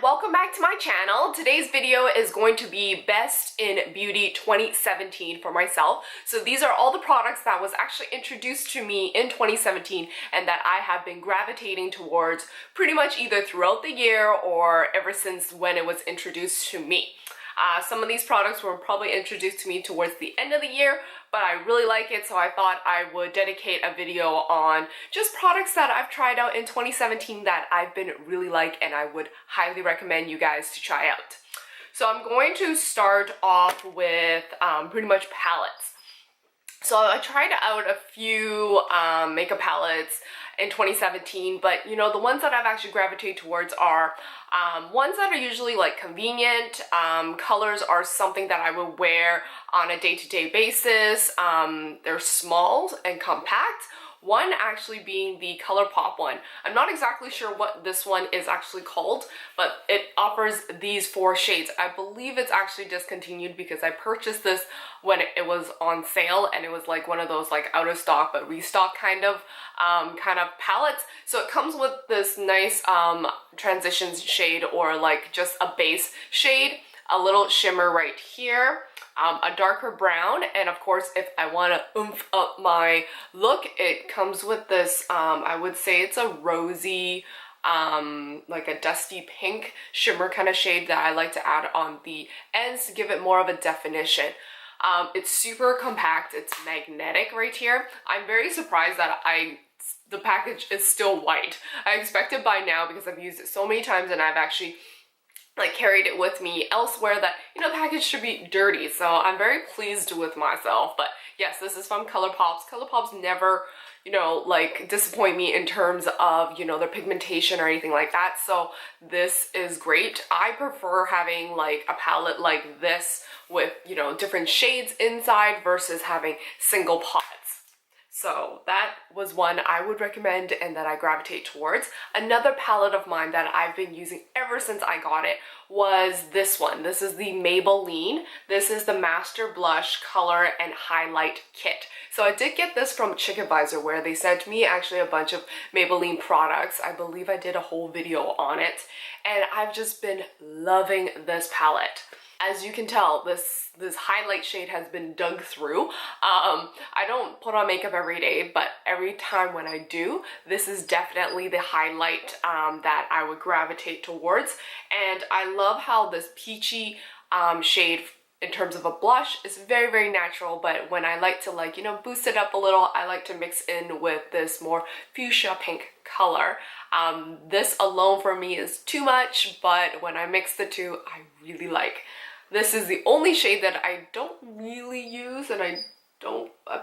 welcome back to my channel. Today's video is going to be Best in Beauty 2017 for myself. So these are all the products that was actually introduced to me in 2017 and that I have been gravitating towards pretty much either throughout the year or ever since when it was introduced to me. Some of these products were probably introduced to me towards the end of the year, but I really like it, so I thought I would dedicate a video on just products that I've tried out in 2017 that I've been really like and I would highly recommend you guys to try out. So I'm going to start off with pretty much palettes. So I tried out a few makeup palettes in 2017, but you know, the ones that I've actually gravitated towards are ones that are usually like convenient. Colors are something that I would wear on a day-to-day basis. They're small and compact. One actually being the Colourpop one. I'm not exactly sure what this one is actually called, but it offers these 4 shades. I believe it's actually discontinued because I purchased this when it was on sale and it was like one of those like out of stock but restock kind of palettes. So it comes with this nice transition shade or like just a base shade, a little shimmer right here, a darker brown, and of course if I want to oomph up my look, it comes with this, I would say it's a rosy, like a dusty pink shimmer kind of shade that I like to add on the ends to give it more of a definition. It's super compact, it's magnetic right here. I'm very surprised that the package is still white. I expected by now, because I've used it so many times and I've actually like carried it with me elsewhere, that you know the package should be dirty, so I'm very pleased with myself. But yes, this is from Colourpop. Colourpop's never, you know, like disappoint me in terms of, you know, their pigmentation or anything like that, so this is great. I prefer having like a palette like this with, you know, different shades inside versus having single pots. So that was one I would recommend and that I gravitate towards. Another palette of mine that I've been using ever since I got it was this one. This is the Maybelline. This is the Master Blush Color and Highlight Kit. So I did get this from ChickAdvisor, where they sent me actually a bunch of Maybelline products. I believe I did a whole video on it, and I've just been loving this palette. As you can tell, this highlight shade has been dug through. I don't put on makeup every day, but every time when I do, this is definitely the highlight that I would gravitate towards. And I love how this peachy shade in terms of a blush is very, very natural, but when I like to, like, you know, boost it up a little, I like to mix in with this more fuchsia pink color. This alone for me is too much, but when I mix the two, I really like. This is the only shade that I don't really use, and I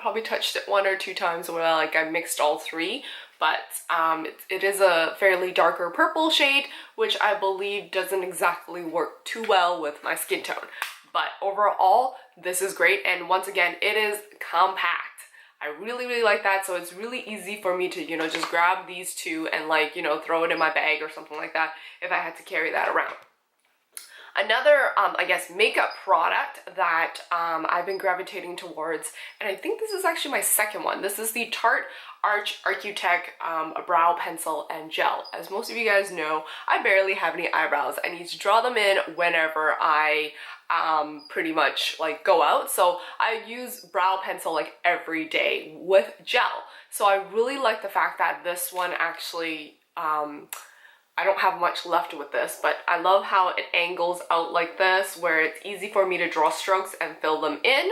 probably touched it 1 or 2 times where like I mixed all 3, but it is a fairly darker purple shade, which I believe doesn't exactly work too well with my skin tone. But overall, this is great, and once again, it is compact. I really, really like that, so it's really easy for me to, you know, just grab these 2 and like, you know, throw it in my bag or something like that if I had to carry that around. Another, I guess, makeup product that I've been gravitating towards, and I think this is actually my second one. This is the Tarte Arch Architect Brow Pencil and Gel. As most of you guys know, I barely have any eyebrows. I need to draw them in whenever I pretty much like go out. So I use brow pencil like every day with gel. So I really like the fact that this one actually, I don't have much left with this, but I love how it angles out like this, where it's easy for me to draw strokes and fill them in.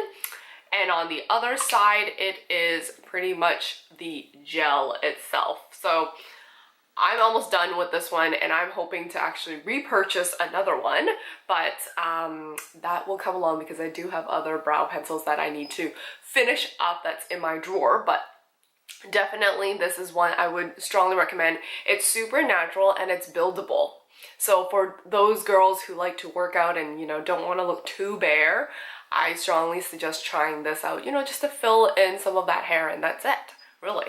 And on the other side, it is pretty much the gel itself. So I'm almost done with this one, and I'm hoping to actually repurchase another one, but that will come along because I do have other brow pencils that I need to finish up that's in my drawer. But definitely this is one I would strongly recommend. It's super natural and it's buildable. So for those girls who like to work out and, you know, don't want to look too bare, I strongly suggest trying this out, you know, just to fill in some of that hair, and that's it, really.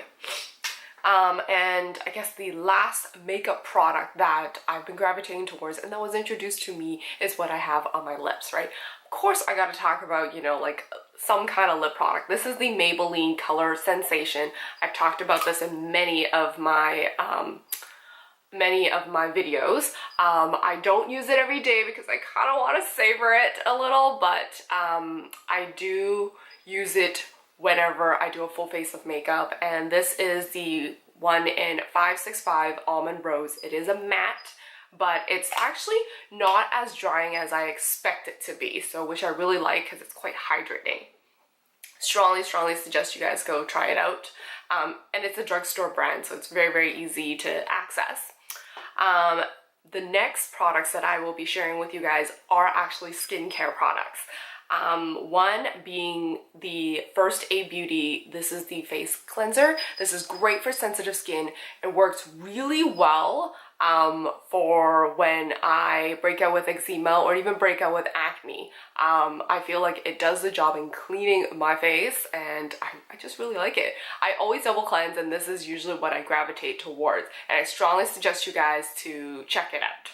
And I guess the last makeup product that I've been gravitating towards and that was introduced to me is what I have on my lips, right? Of course, I gotta talk about, you know, like some kind of lip product. This is the Maybelline Colorsensation. I've talked about this in many of my many of my videos. I don't use it every day because I kind of want to savor it a little, but I do use it whenever I do a full face of makeup, and this is the one in 565 Almond Rose. It is a matte, but it's actually not as drying as I expect it to be, so which I really like because it's quite hydrating. Strongly suggest you guys go try it out. And it's a drugstore brand, so it's very easy to access. The next products that I will be sharing with you guys are actually skincare products. One being the First Aid Beauty. This is the face cleanser. This is great for sensitive skin. It works really well for when I break out with eczema or even break out with acne. I feel like it does the job in cleaning my face, and I just really like it. I always double cleanse, and this is usually what I gravitate towards, and I strongly suggest you guys to check it out.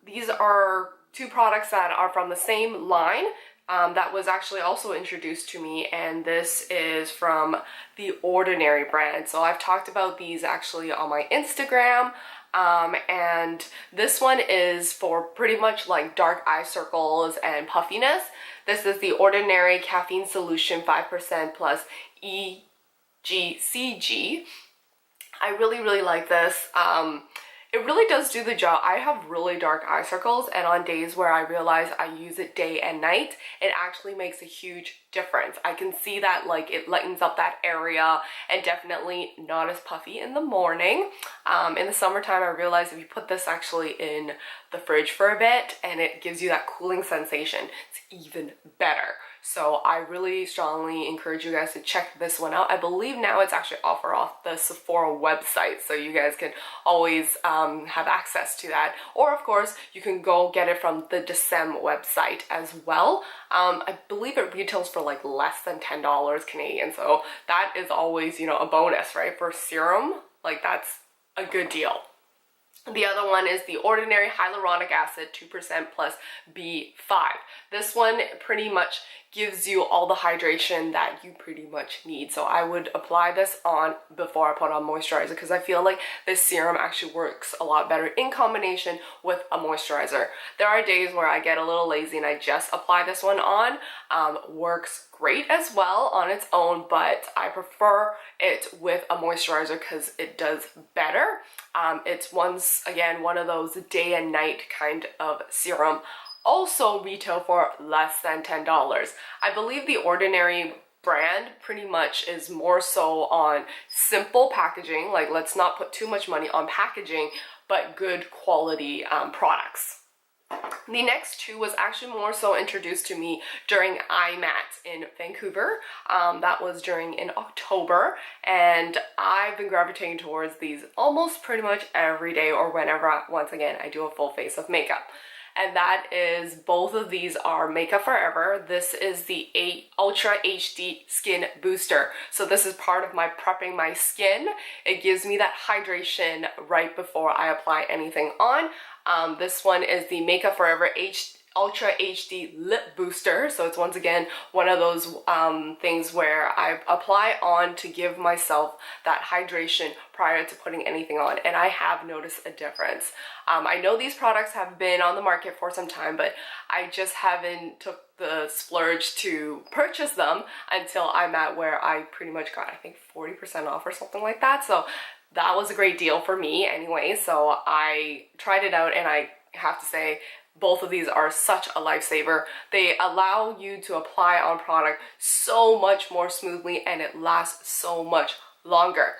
These are two products that are from the same line. That was actually also introduced to me, and this is from the Ordinary brand. So I've talked about these actually on my Instagram, and this one is for pretty much like dark eye circles and puffiness. This is the Ordinary Caffeine Solution 5% plus EGCG. I really like this. It really does do the job. I have really dark eye circles, and on days where I realize I use it day and night, it actually makes a huge difference. I can see that like it lightens up that area, and definitely not as puffy in the morning. In the summertime, I realized if you put this actually in the fridge for a bit and it gives you that cooling sensation, it's even better. So I really strongly encourage you guys to check this one out. I believe now it's actually offered off the Sephora website, so you guys can always have access to that. Or of course, you can go get it from the Decem website as well. I believe it retails for like less than $10 Canadian, so that is always, you know, a bonus, right? For serum, like that's a good deal. The other one is the Ordinary Hyaluronic Acid 2% plus B5. This one pretty much gives you all the hydration that you pretty much need. So I would apply this on before I put on moisturizer, because I feel like this serum actually works a lot better in combination with a moisturizer. There are days where I get a little lazy and I just apply this one on. Works great as well on its own, but I prefer it with a moisturizer because it does better. It's once again one of those day and night kind of serum. Also retail for less than $10. I believe the Ordinary brand pretty much is more so on simple packaging, like let's not put too much money on packaging, but good quality products. The next two was actually more so introduced to me during IMAT in Vancouver. That was in October, and I've been gravitating towards these almost pretty much every day or whenever, once again, I do a full face of makeup. And that is, both of these are Makeup Forever. This is the Ultra HD Skin Booster. So this is part of my prepping my skin. It gives me that hydration right before I apply anything on. This one is the Makeup Forever Ultra HD Lip Booster. So it's once again one of those things where I apply on to give myself that hydration prior to putting anything on, and I have noticed a difference. I know these products have been on the market for some time, but I just haven't took the splurge to purchase them until I'm at where I pretty much got, I think, 40% off or something like that. So that was a great deal for me anyway. So I tried it out, and I have to say, both of these are such a lifesaver. They allow you to apply on product so much more smoothly, and it lasts so much longer.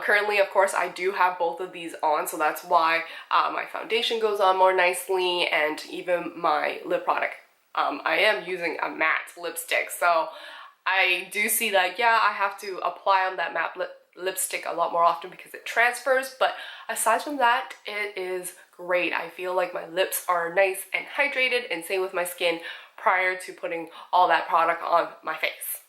Currently, of course, I do have both of these on, so that's why my foundation goes on more nicely, and even my lip product. I am using a matte lipstick, so I do see that, yeah, I have to apply on that matte lipstick a lot more often because it transfers, but aside from that, it is great. I feel like my lips are nice and hydrated, and same with my skin prior to putting all that product on my face.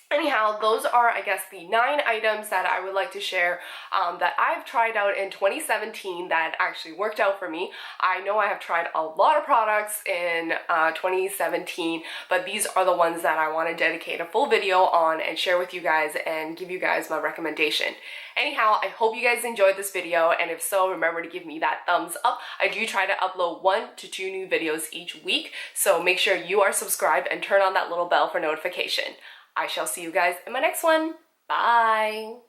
Anyhow, those are, I guess, the 9 items that I would like to share that I've tried out in 2017 that actually worked out for me. I know I have tried a lot of products in 2017, but these are the ones that I want to dedicate a full video on and share with you guys and give you guys my recommendation. Anyhow, I hope you guys enjoyed this video, and if so, remember to give me that thumbs up. I do try to upload 1 to 2 new videos each week, so make sure you are subscribed and turn on that little bell for notification. I shall see you guys in my next one. Bye!